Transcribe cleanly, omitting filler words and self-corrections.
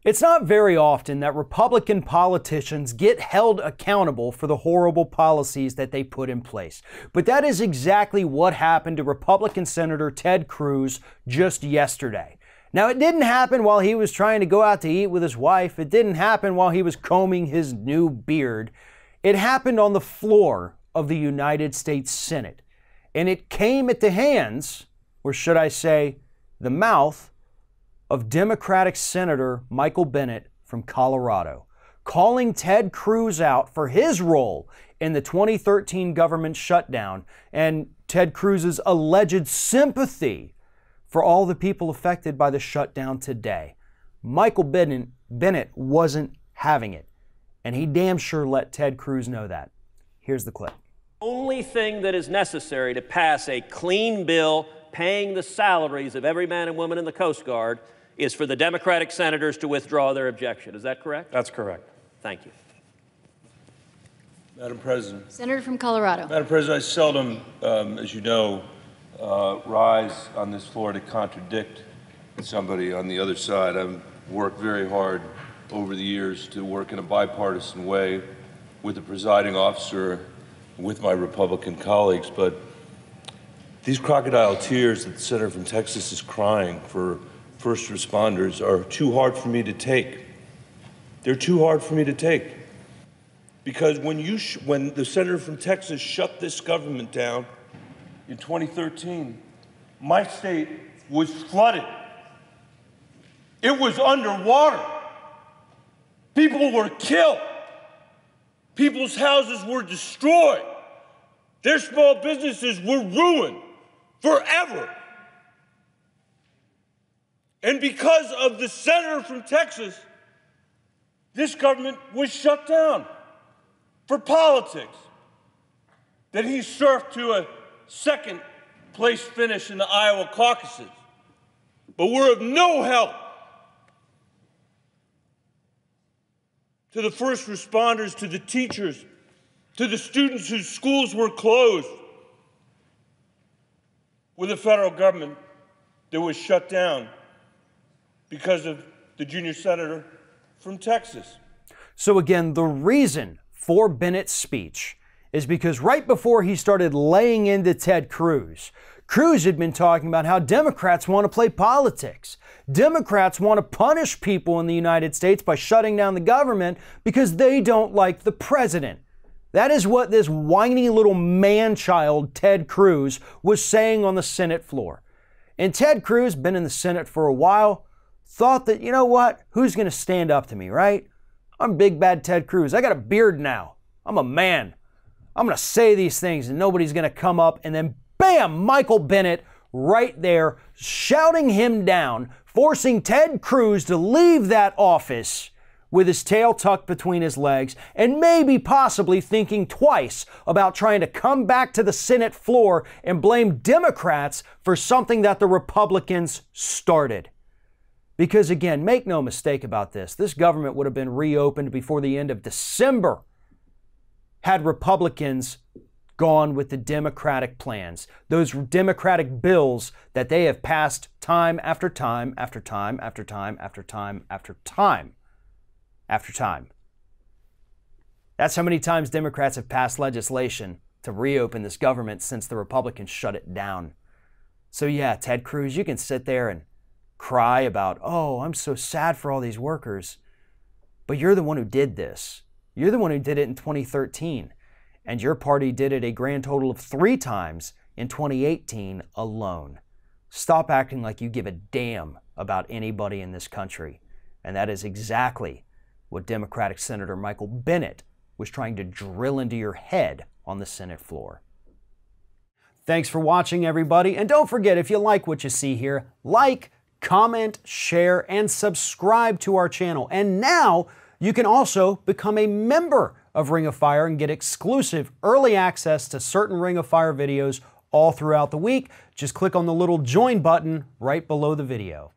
It's not very often that Republican politicians get held accountable for the horrible policies that they put in place. But that is exactly what happened to Republican Senator Ted Cruz just yesterday. Now, it didn't happen while he was trying to go out to eat with his wife. It didn't happen while he was combing his new beard. It happened on the floor of the United States Senate. And it came at the hands, or should I say, the mouth, of Democratic Senator Michael Bennet from Colorado, calling Ted Cruz out for his role in the 2013 government shutdown and Ted Cruz's alleged sympathy for all the people affected by the shutdown today. Michael Bennet wasn't having it, and he damn sure let Ted Cruz know that. Here's the clip. Only thing that is necessary to pass a clean bill paying the salaries of every man and woman in the Coast Guard is for the Democratic senators to withdraw their objection. Is that correct? That's correct. Thank you. Madam President. Senator from Colorado. Madam President, I seldom, as you know, rise on this floor to contradict somebody on the other side. I've worked very hard over the years to work in a bipartisan way with the presiding officer, with my Republican colleagues, but these crocodile tears that the senator from Texas is crying for first responders are too hard for me to take. They're too hard for me to take. Because when the senator from Texas shut this government down in 2013, my state was flooded. It was underwater. People were killed. People's houses were destroyed. Their small businesses were ruined forever. And because of the senator from Texas, this government was shut down for politics. Then he surfed to a second place finish in the Iowa caucuses. But we're of no help to the first responders, to the teachers, to the students whose schools were closed, with a federal government that was shut down because of the junior senator from Texas. So again, the reason for Bennet's speech is because right before he started laying into Ted Cruz, Cruz had been talking about how Democrats want to play politics. Democrats want to punish people in the United States by shutting down the government because they don't like the president. That is what this whiny little man-child Ted Cruz was saying on the Senate floor. And Ted Cruz, been in the Senate for a while, thought that, you know what, who's going to stand up to me, right? I'm big bad Ted Cruz. I got a beard now. I'm a man. I'm going to say these things and nobody's going to come up. And then bam, Michael Bennet right there shouting him down, forcing Ted Cruz to leave that office with his tail tucked between his legs and maybe possibly thinking twice about trying to come back to the Senate floor and blame Democrats for something that the Republicans started. Because again, make no mistake about this, this government would have been reopened before the end of December had Republicans gone with the Democratic plans, those Democratic bills that they have passed time after time after time after time after time after time after time. That's how many times Democrats have passed legislation to reopen this government since the Republicans shut it down. So yeah, Ted Cruz, you can sit there and cry about, oh, I'm so sad for all these workers. But you're the one who did this. You're the one who did it in 2013. And your party did it a grand total of 3 times in 2018 alone. Stop acting like you give a damn about anybody in this country. And that is exactly what Democratic Senator Michael Bennet was trying to drill into your head on the Senate floor. Thanks for watching, everybody. And don't forget, if you like what you see here, like, comment, share, and subscribe to our channel. And now you can also become a member of Ring of Fire and get exclusive early access to certain Ring of Fire videos all throughout the week. Just click on the little join button right below the video.